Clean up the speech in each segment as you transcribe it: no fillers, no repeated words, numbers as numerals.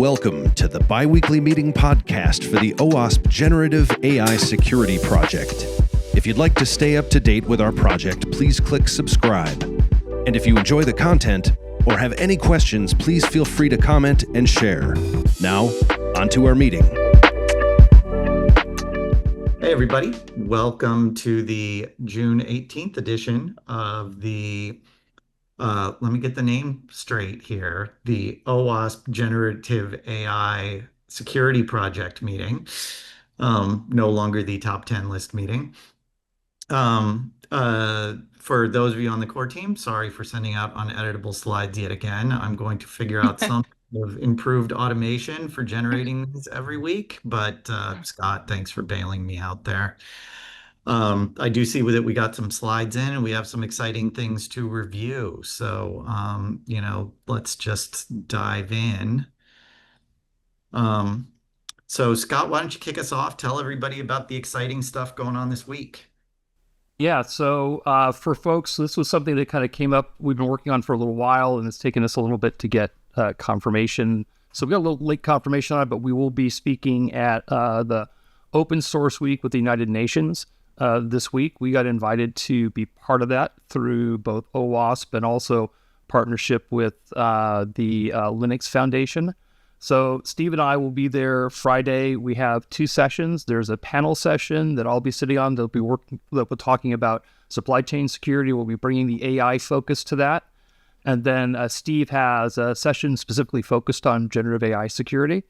welcome to the bi-weekly meeting podcast for the OWASP Generative AI Security Project. If you'd like to stay up to date with our project, please click subscribe. And if you enjoy the content or have any questions, please feel free to comment and share. Now, on to our meeting. Hey everybody, welcome to the June 18th edition of the, let me get the name straight here, the OWASP Generative AI Security Project meeting, no longer the top 10 list meeting. For those of you on the core team, sorry for sending out uneditable slides yet again. I'm going to figure out some of improved automation for generating these every week, but Scott, thanks for bailing me out there. I do see that we got some slides in and we have some exciting things to review. So, let's just dive in. So Scott, why don't you kick us off? Tell everybody about the exciting stuff going on this week. Yeah, so for folks, this was something that kind of came up, we've been working on for a little while, and it's taken us a little bit to get confirmation. So we got a little late confirmation on it, but we will be speaking at the Open Source Week with the United Nations this week. We got invited to be part of that through both OWASP and also partnership with the Linux Foundation. So Steve and I will be there Friday. We have two sessions. There's a panel session that I'll be sitting on. They'll be talking about supply chain security. We'll be bringing the AI focus to that. And then Steve has a session specifically focused on generative AI security.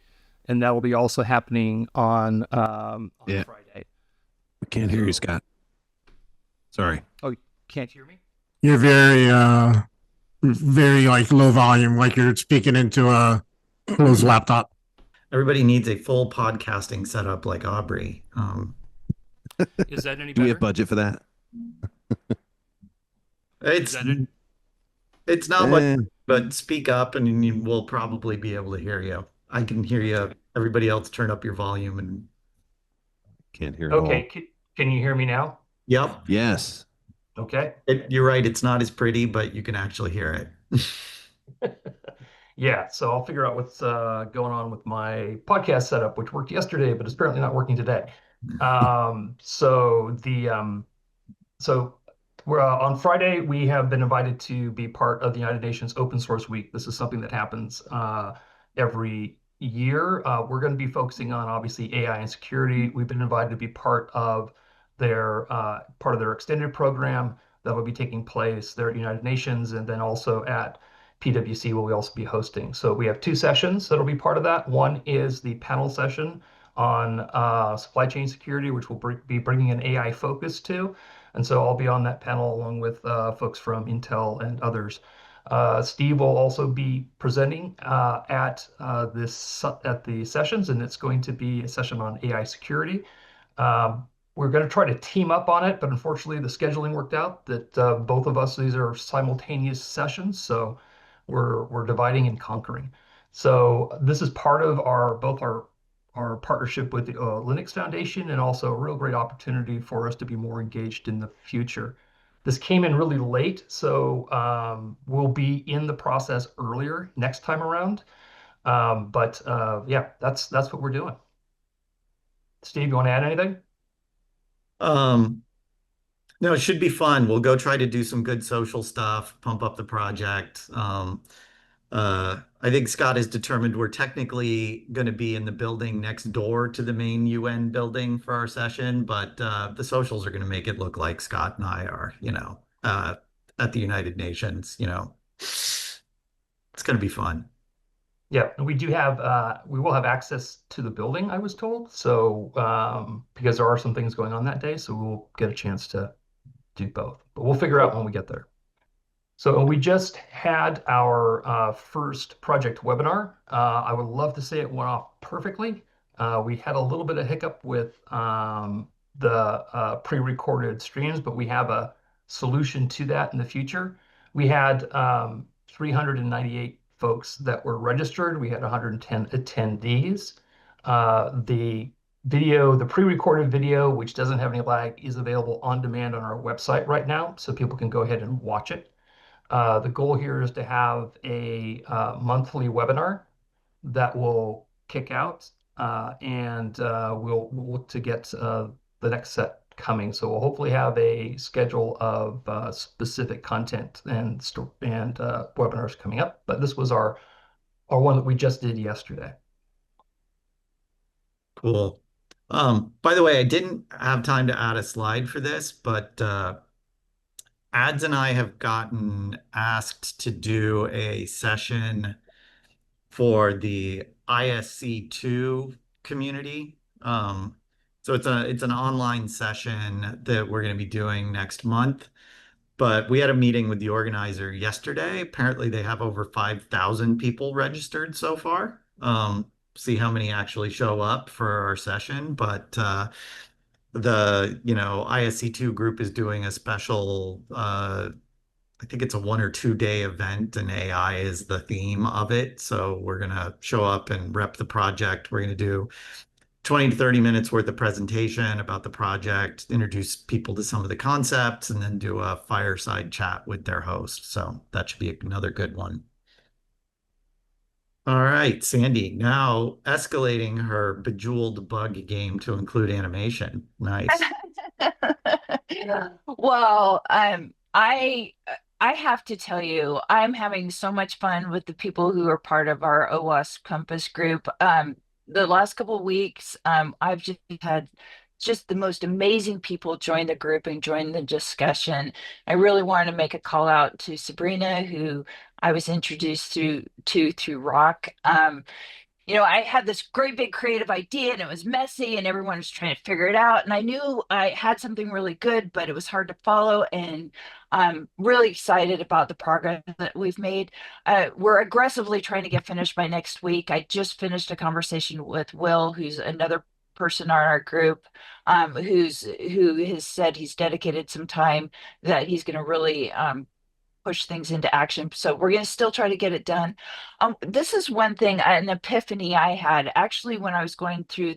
And that will be also happening on Friday. We can't hear you, Scott. Sorry. Oh, you can't hear me? You're very like low volume, like you're speaking into a closed laptop. Everybody needs a full podcasting setup like Aubrey. Is that any better? Do we have budget for that? It's not much, but speak up and we'll probably be able to hear you. I can hear you. Everybody else turn up your volume and can't hear at all. Okay, can you hear me now? Yep. Yes. Okay. You're right. It's not as pretty, but you can actually hear it. Yeah, so I'll figure out what's going on with my podcast setup, which worked yesterday, but it's apparently not working today. So we're on Friday. We have been invited to be part of the United Nations Open Source Week. This is something that happens every year. We're going to be focusing on obviously AI and security. We've been invited to be part of their extended program that will be taking place there at United Nations, and then also at PwC will we also be hosting. So we have two sessions that'll be part of that. One is the panel session on supply chain security, which we'll be bringing an AI focus to. And so I'll be on that panel along with folks from Intel and others. Steve will also be presenting at the sessions, and it's going to be a session on AI security. We're going to try to team up on it, but unfortunately the scheduling worked out that both of us, these are simultaneous sessions. So we're dividing and conquering. So this is part of both our partnership with the Linux Foundation, and also a real great opportunity for us to be more engaged in the future. This came in really late, so we'll be in the process earlier next time around. Yeah, that's what we're doing. Steve, you want to add anything? No, it should be fun. We'll go try to do some good social stuff, pump up the project. I think Scott is determined we're technically going to be in the building next door to the main UN building for our session, but the socials are going to make it look like Scott and I are, at the United Nations. It's going to be fun. Yeah, and we will have access to the building, I was told. So because there are some things going on that day, so we'll get a chance to do both. But we'll figure out when we get there. So we just had our first project webinar. I would love to say it went off perfectly. We had a little bit of hiccup with the pre-recorded streams, but we have a solution to that in the future. We had 398 folks that were registered. We had 110 attendees. The pre-recorded video, which doesn't have any lag, is available on demand on our website right now, so people can go ahead and watch it. The goal here is to have a monthly webinar that will kick out, and we'll look to get the next set coming. So we'll hopefully have a schedule of specific content and webinars coming up. But this was our one that we just did yesterday. Cool. By the way, I didn't have time to add a slide for this, but Ads and I have gotten asked to do a session for the ISC2 community. So it's an online session that we're going to be doing next month. But we had a meeting with the organizer yesterday. Apparently, they have over 5,000 people registered so far. See how many actually show up for our session. But the ISC2 group is doing a special. I think it's a 1 or 2 day event, and AI is the theme of it. So we're gonna show up and rep the project. We're gonna do 20 to 30 minutes worth of presentation about the project, introduce people to some of the concepts, and then do a fireside chat with their host. So that should be another good one. All right, Sandy, now escalating her Bejeweled bug game to include animation. Nice. Well, I have to tell you, I'm having so much fun with the people who are part of our OWASP Compass group. The last couple of weeks, I've just had just the most amazing people join the group and join the discussion. I really wanted to make a call out to Sabrina, who I was introduced through Rock. I had this great big creative idea and it was messy and everyone was trying to figure it out. And I knew I had something really good, but it was hard to follow. And I'm really excited about the progress that we've made. We're aggressively trying to get finished by next week. I just finished a conversation with Will, who's another person on our group, who has said he's dedicated some time, that he's going to really push things into action. So we're going to still try to get it done. This is one thing, an epiphany I had actually when I was going through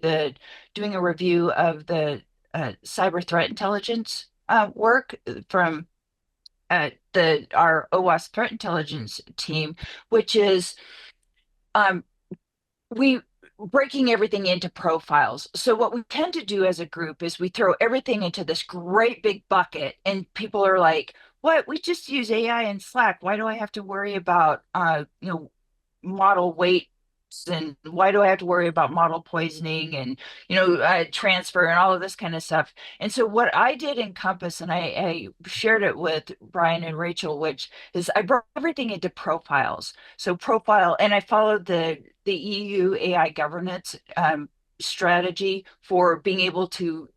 doing a review of the cyber threat intelligence work from our OWASP threat intelligence team, which is we breaking everything into profiles. So what we tend to do as a group is we throw everything into this great big bucket, and people are like, what? We just use AI and Slack. Why do I have to worry about model weights, and why do I have to worry about model poisoning and transfer and all of this kind of stuff? And so what I did in Compass, and I shared it with Brian and Rachel, which is I brought everything into profiles. So profile, and I followed the EU AI governance strategy for being able to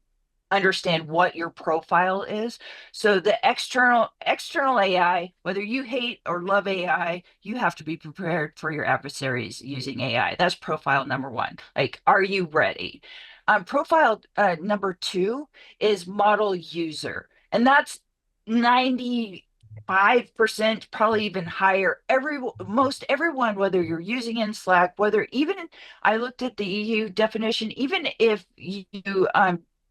understand what your profile is. So the external AI, whether you hate or love AI, you have to be prepared for your adversaries using AI. That's profile number one. Like, are you ready? Profile number two is model user, and that's 95%, probably even higher. Most everyone, whether you're using in Slack, whether even I looked at the EU definition, even if you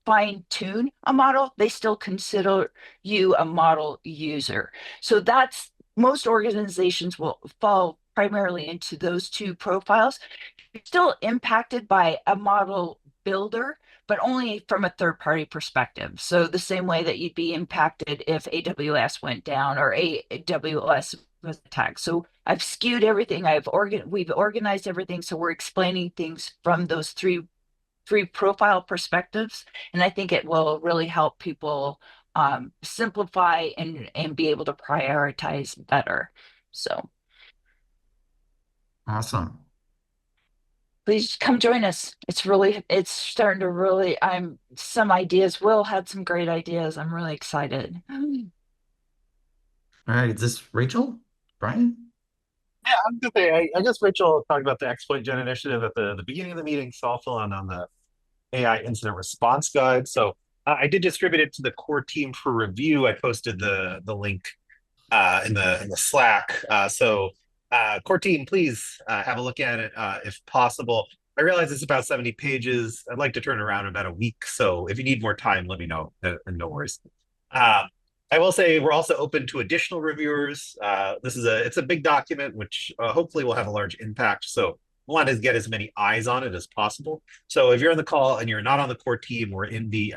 fine tune a model, they still consider you a model user. So that's most organizations will fall primarily into those two profiles. You're still impacted by a model builder, but only from a third party perspective. So the same way that you'd be impacted if AWS went down or AWS was attacked. So I've skewed everything. We've organized everything. So we're explaining things from those three profile perspectives, and I think it will really help people simplify and be able to prioritize better. So Awesome. please come join us. It's starting to really, some ideas. Will had some great ideas. I'm really excited. All right, is this Rachel? Brian? Yeah, I'm good. I guess Rachel talked about the exploit gen initiative at the beginning of the meeting, so I'll fill in on the AI incident response guide. So I did distribute it to the core team for review. I posted the link in the Slack. So core team, please have a look at it if possible. I realize it's about 70 pages. I'd like to turn it around in about a week. So if you need more time, let me know. No worries. I will say we're also open to additional reviewers. It's a big document, which hopefully will have a large impact. So want to get as many eyes on it as possible. So if you're on the call and you're not on the core team or in the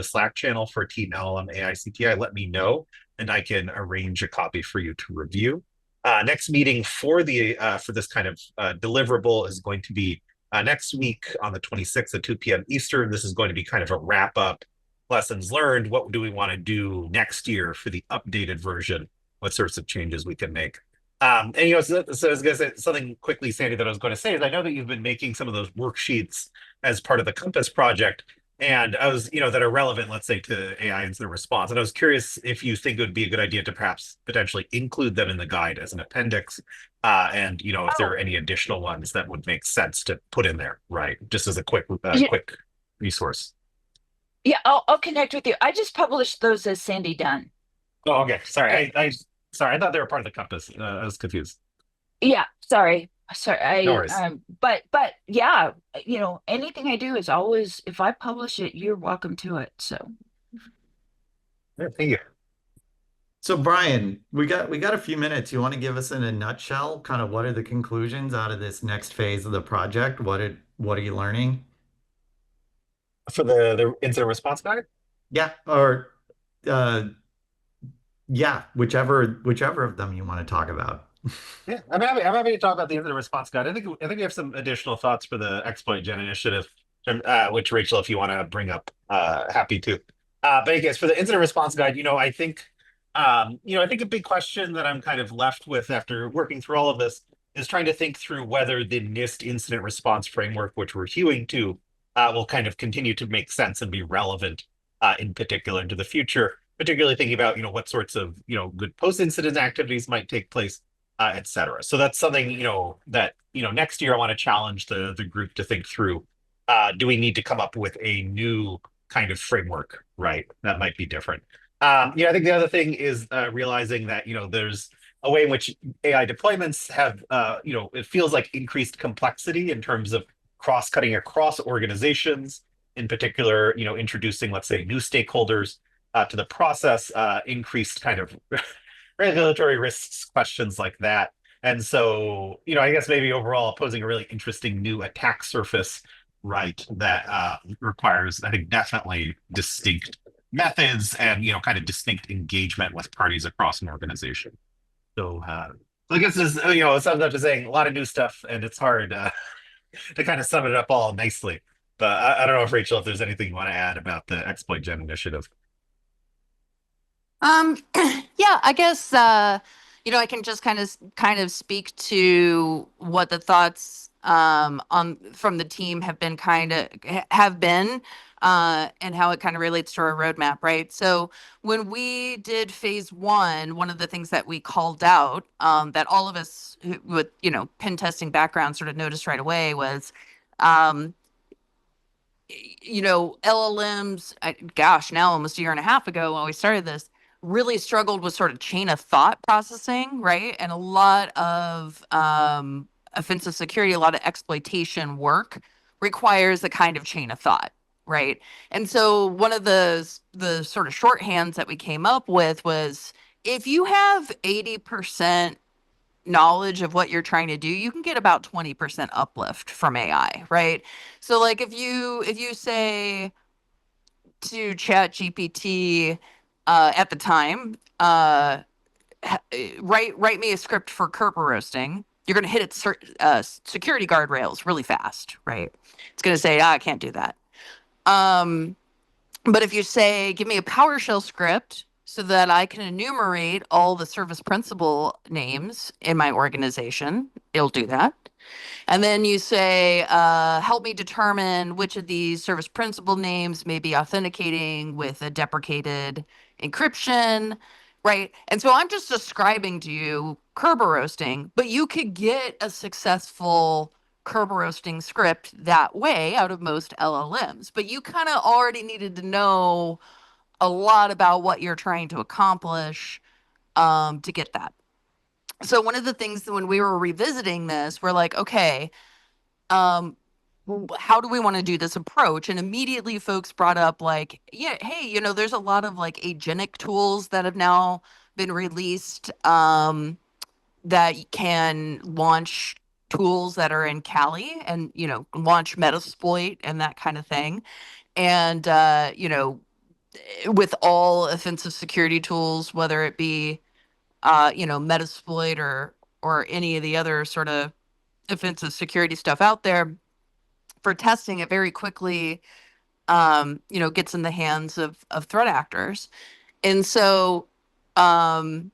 Slack channel for Team LLM AI CTI, let me know and I can arrange a copy for you to review. Next meeting for this kind of deliverable is going to be next week on the 26th at 2 p.m. Eastern. This is going to be kind of a wrap up, lessons learned. What do we want to do next year for the updated version? What sorts of changes we can make? And so I was going to say something quickly, Sandy, that I was going to say is I know that you've been making some of those worksheets as part of the Compass project, and I was, that are relevant, let's say, to AI incident response. And I was curious if you think it would be a good idea to perhaps potentially include them in the guide as an appendix, and if there are any additional ones that would make sense to put in there, right? Just as a quick resource. Yeah, I'll connect with you. I just published those as Sandy Dunn. Oh, okay. Sorry, sorry. I thought they were part of the Compass. I was confused. Yeah, sorry. No worries. But yeah, anything I do is always, if I publish it, you're welcome to it. So Yeah, thank you. So Brian, we got a few minutes. You want to give us in a nutshell, kind of what are the conclusions out of this next phase of the project? What are you learning? For the incident response guide? Yeah, or yeah, whichever of them you want to talk about. Yeah, I'm happy to talk about the incident response guide. I think we have some additional thoughts for the exploit gen initiative, which Rachel, if you want to bring up, happy to. But I guess for the incident response guide, I think a big question that I'm kind of left with after working through all of this is trying to think through whether the NIST incident response framework, which we're hewing to, will kind of continue to make sense and be relevant, in particular into the future. Particularly thinking about what sorts of good post-incident activities might take place, et cetera. So that's something that next year I want to challenge the group to think through. Do we need to come up with a new kind of framework, right? That might be different. I think the other thing is realizing that there's a way in which AI deployments have it feels like increased complexity in terms of cross-cutting across organizations, in particular introducing, let's say, new stakeholders to the process, increased kind of regulatory risks, questions like that. And so, I guess maybe overall posing a really interesting new attack surface, right, that requires, I think, definitely distinct methods and, kind of distinct engagement with parties across an organization. So, I guess this, it sums up to saying a lot of new stuff, and it's hard to kind of sum it up all nicely. But I don't know if Rachel, if there's anything you want to add about the Exploit Gen initiative. Yeah, I guess I can just kind of speak to what the thoughts from the team have been and how it kind of relates to our roadmap, right? So when we did phase one of the things that we called out, that all of us with pen testing background sort of noticed right away was LLMs, now almost a year and a half ago when we started this, really struggled with sort of chain of thought processing, right? And a lot of offensive security, a lot of exploitation work requires a kind of chain of thought, right? And so one of the sort of shorthands that we came up with was, if you have 80% knowledge of what you're trying to do, you can get about 20% uplift from AI, right? So like if you say to ChatGPT at the time, write me a script for Kerber roasting, you're going to hit its security guardrails really fast, right? It's going to say, I can't do that. But if you say, give me a PowerShell script so that I can enumerate all the service principal names in my organization, it'll do that. And then you say, help me determine which of these service principal names may be authenticating with a deprecated encryption, right? And so I'm just describing to you Kerber roasting, but you could get a successful Kerber roasting script that way out of most LLMs. But you kind of already needed to know a lot about what you're trying to accomplish to get that. So one of the things that when we were revisiting this, we're like, okay, how do we want to do this approach? And immediately folks brought up like, yeah, hey, there's a lot of like agentic tools that have now been released that can launch tools that are in Kali and, launch Metasploit and that kind of thing. And, with all offensive security tools, whether it be, Metasploit or any of the other sort of offensive security stuff out there, for testing it very quickly, gets in the hands of threat actors. And so, the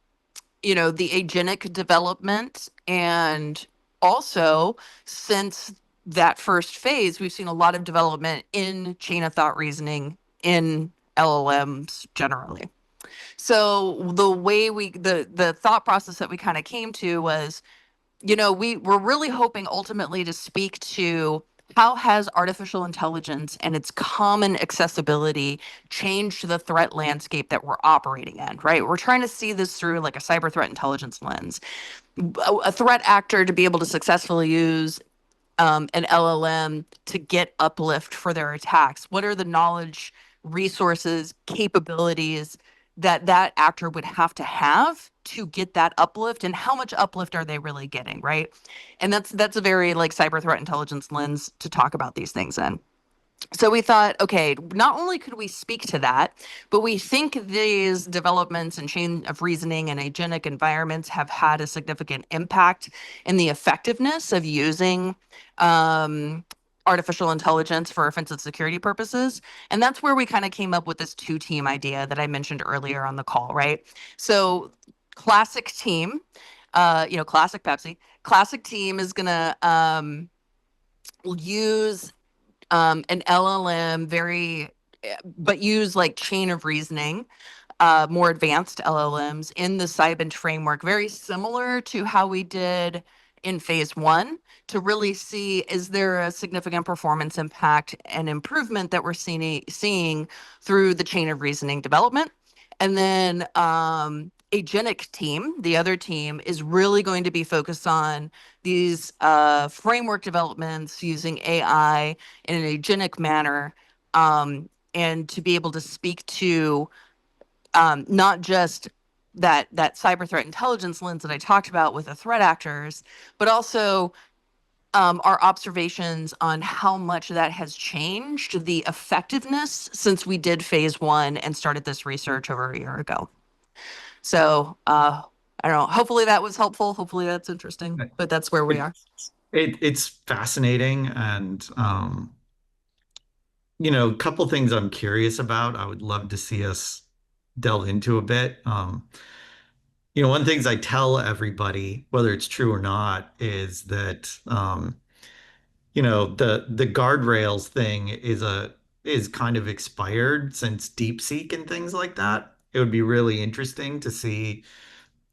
agentic development, and also since that first phase, we've seen a lot of development in chain of thought reasoning in LLMs generally. So the way the thought process that we kind of came to was, we were really hoping ultimately to speak to how has artificial intelligence and its common accessibility changed the threat landscape that we're operating in, right? We're trying to see this through like a cyber threat intelligence lens. A threat actor to be able to successfully use an LLM to get uplift for their attacks. What are the knowledge, resources, capabilities that actor would have to get that uplift, and how much uplift are they really getting, right? And that's a very like cyber threat intelligence lens to talk about these things in. So we thought, okay, not only could we speak to that, but we think these developments and chain of reasoning and agentic environments have had a significant impact in the effectiveness of using artificial intelligence for offensive security purposes. And that's where we kind of came up with this 2-team idea that I mentioned earlier on the call, right? So classic team, classic Pepsi, classic team is going to use an LLM but use like chain of reasoning, more advanced LLMs in the Cybench framework, very similar to how we did in phase 1, to really see, is there a significant performance impact and improvement that we're seeing through the chain of reasoning development. And then agentic team, the other team, is really going to be focused on these framework developments using AI in an agentic manner, and to be able to speak to not just that cyber threat intelligence lens that I talked about with the threat actors, but also our observations on how much that has changed the effectiveness since we did phase 1 and started this research over a year ago. So I don't know, hopefully that was helpful. Hopefully that's interesting, but that's where we are. It's fascinating. And, a couple things I'm curious about, I would love to see us delve into a bit. One of the things I tell everybody, whether it's true or not, is that, the guardrails thing is kind of expired since DeepSeek and things like that. It would be really interesting to see,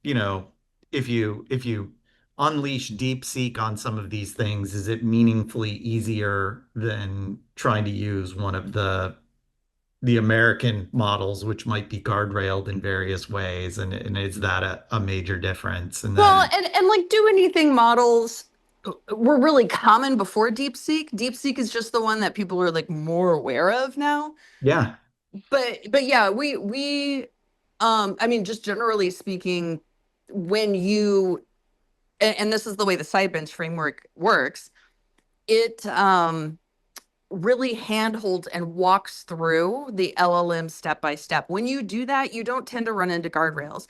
if you unleash DeepSeek on some of these things, is it meaningfully easier than trying to use one of the American models, which might be guardrailed in various ways, and is that a major difference? And Well, then, and like do anything models were really common before DeepSeek. DeepSeek is just the one that people are like more aware of now. yeah, But yeah, we I mean, just generally speaking, when you and this is the way the Sidebench framework works, it really handholds and walks through the LLM step by step. When you do that, you don't tend to run into guardrails.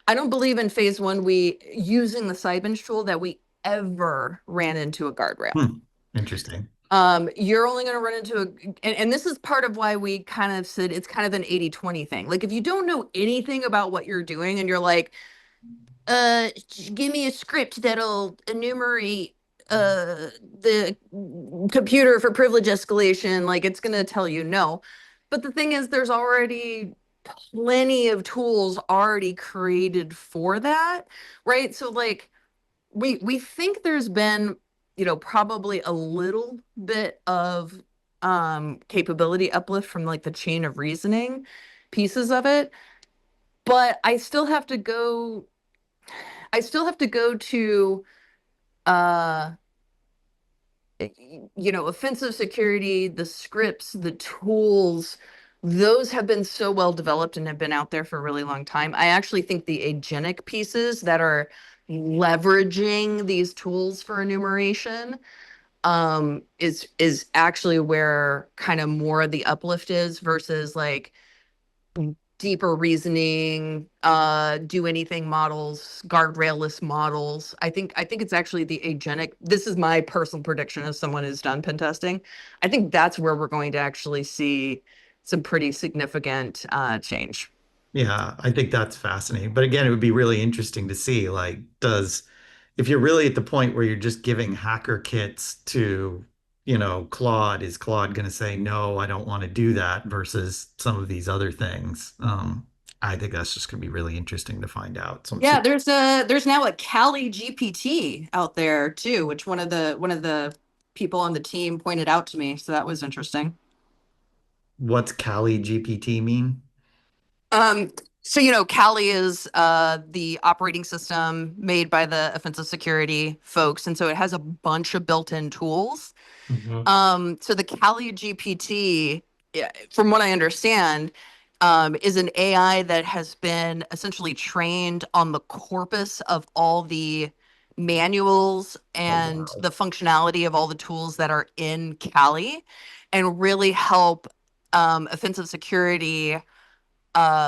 I don't believe in phase 1 we using the Sidebench tool that we ever ran into a guardrail. Interesting. You're only going to run into and this is part of why we kind of said it's kind of an 80-20 thing. Like if you don't know anything about what you're doing and you're like, give me a script that'll enumerate the computer for privilege escalation, like it's going to tell you no. But the thing is, there's already plenty of tools already created for that, right? So like we think there's been, probably a little bit of capability uplift from like the chain of reasoning pieces of it, but I still have to go to offensive security, the scripts, the tools, those have been so well developed and have been out there for a really long time. I actually think the agentic pieces that are leveraging these tools for enumeration is actually where kind of more of the uplift is versus like deeper reasoning, do anything models, guardrailless models. I think it's actually the agentic. This is my personal prediction as someone who's done pen testing. I think that's where we're going to actually see some pretty significant change. Yeah, I think that's fascinating. But again, it would be really interesting to see, like, if you're really at the point where you're just giving hacker kits to, Claude, is Claude going to say, no, I don't want to do that versus some of these other things? I think that's just going to be really interesting to find out. Yeah, there's now a Kali GPT out there too, which one of the people on the team pointed out to me. So that was interesting. What's Kali GPT mean? So Kali is the operating system made by the offensive security folks, and so it has a bunch of built-in tools. So the Kali GPT, from what I understand, is an AI that has been essentially trained on the corpus of all the manuals and the functionality of all the tools that are in Kali, and really help offensive security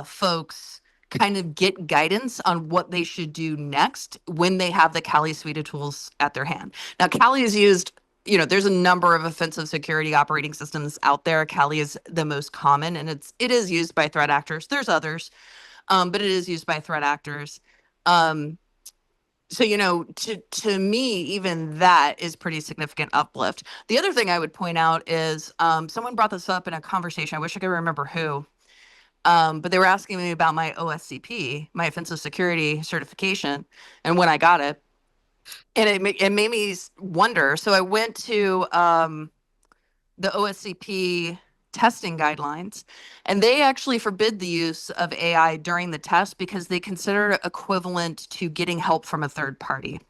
folks kind of get guidance on what they should do next when they have the Kali suite of tools at their hand. Now, Kali is used, there's a number of offensive security operating systems out there. Kali is the most common, and it is used by threat actors. There's others, but it is used by threat actors. So, to me, even that is pretty significant uplift. The other thing I would point out is someone brought this up in a conversation. I wish I could remember who. But they were asking me about my OSCP, my offensive security certification, and when I got it. And it made me wonder. So I went to the OSCP testing guidelines, and they actually forbid the use of AI during the test because they consider it equivalent to getting help from a third party.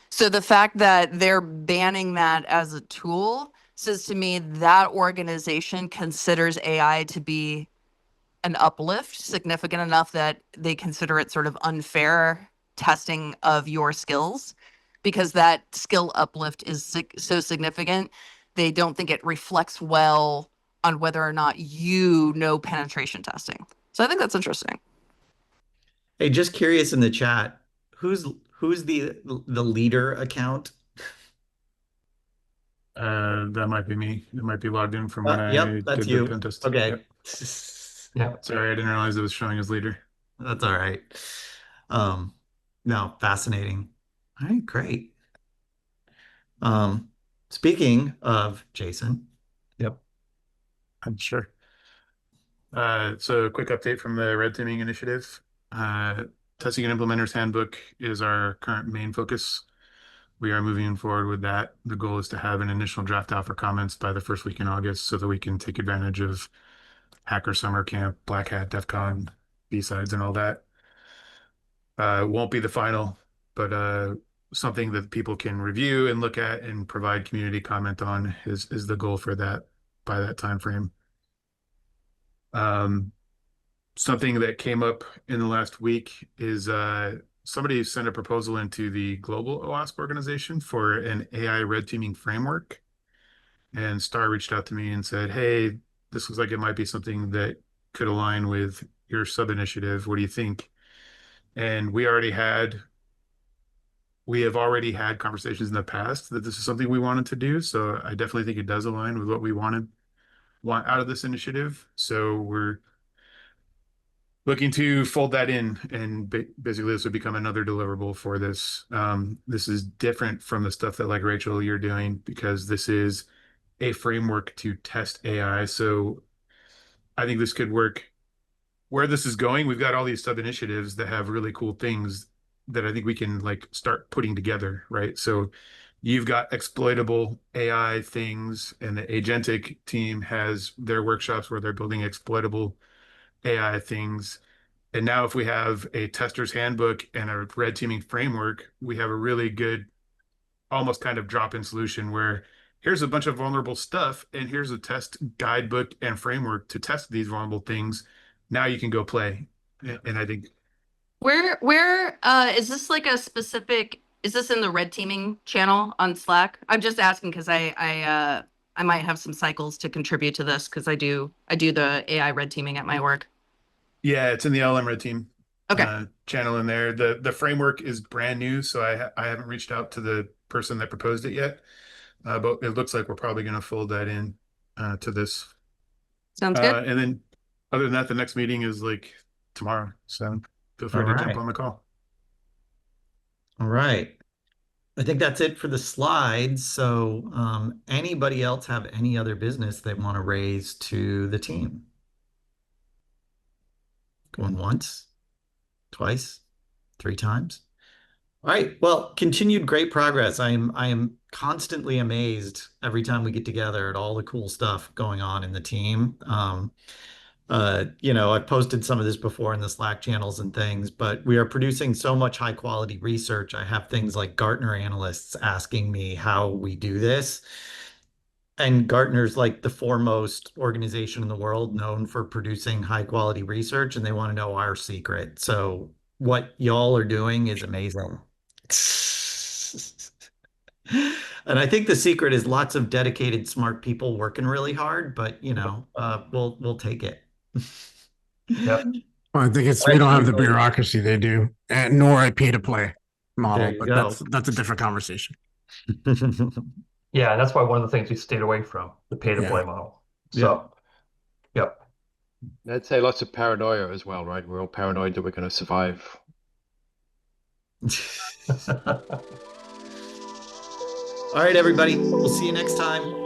So the fact that they're banning that as a tool says to me that organization considers AI to be an uplift significant enough that they consider it sort of unfair testing of your skills, because that skill uplift is so significant. They don't think it reflects well on whether or not you know penetration testing. So I think that's interesting. Hey, just curious in the chat, who's the leader account? That might be me. It might be logged in from when I Yep, that's did you. the pen test. Okay. Yep. Yeah. Sorry, I didn't realize it was showing as leader. That's all right. No, fascinating. All right, great. Speaking of Jason. Yep. I'm sure. So a quick update from the red teaming initiative. Testing and Implementers Handbook is our current main focus. We are moving forward with that. The goal is to have an initial draft out for comments by the first week in August so that we can take advantage of Hacker Summer Camp, Black Hat, DEF CON, B-sides, and all that. It won't be the final, but something that people can review and look at and provide community comment on is the goal for that by that time frame. Something that came up in the last week is somebody sent a proposal into the global OWASP organization for an AI red teaming framework. And Star reached out to me and said, hey, this looks like it might be something that could align with your sub-initiative. What do you think? And we have already had conversations in the past that this is something we wanted to do. So I definitely think it does align with what we want out of this initiative. So we're looking to fold that in, and basically this would become another deliverable for this. This is different from the stuff that, like Rachel, you're doing, because this is a framework to test AI. So I think this could work. Where this is going, we've got all these sub initiatives that have really cool things that I think we can like start putting together, right? So you've got exploitable AI things, and the agentic team has their workshops where they're building exploitable AI things. And now if we have a tester's handbook and a red teaming framework, we have a really good, almost kind of drop-in solution where here's a bunch of vulnerable stuff and here's a test guidebook and framework to test these vulnerable things. Now you can go play. And I think Where is this like a specific, is this in the red teaming channel on Slack? I'm just asking because I might have some cycles to contribute to this because I do the AI red teaming at my work. Yeah, it's in the LM Red Team Okay. channel in there. The framework is brand new, so I haven't reached out to the person that proposed it yet. But it looks like we're probably going to fold that in to this. Sounds good. And then other than that, the next meeting is like tomorrow. So feel free to jump on the call. All right. I think that's it for the slides. So anybody else have any other business they want to raise to the team? Going once, twice, 3 times. All right. Well, continued great progress. I am constantly amazed every time we get together at all the cool stuff going on in the team. I've posted some of this before in the Slack channels and things, but we are producing so much high quality research. I have things like Gartner analysts asking me how we do this. And Gartner's like the foremost organization in the world known for producing high quality research, and they want to know our secret. So what y'all are doing is amazing. And I think the secret is lots of dedicated, smart people working really hard, but we'll take it. Yep. Well, I think it's we don't have the bureaucracy they do, and nor a pay-to-play model, but that's a different conversation. Yeah, and that's why one of the things we stayed away from, the pay-to-play model. So, yep. I'd say lots of paranoia as well, right? We're all paranoid that we're going to survive. All right, everybody. We'll see you next time.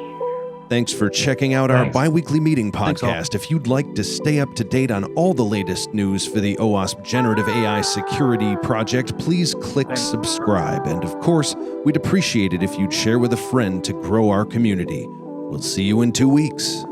Thanks for checking out our bi-weekly meeting podcast. If you'd like to stay up to date on all the latest news for the OWASP Generative AI Security Project, please click subscribe. And of course, we'd appreciate it if you'd share with a friend to grow our community. We'll see you in 2 weeks.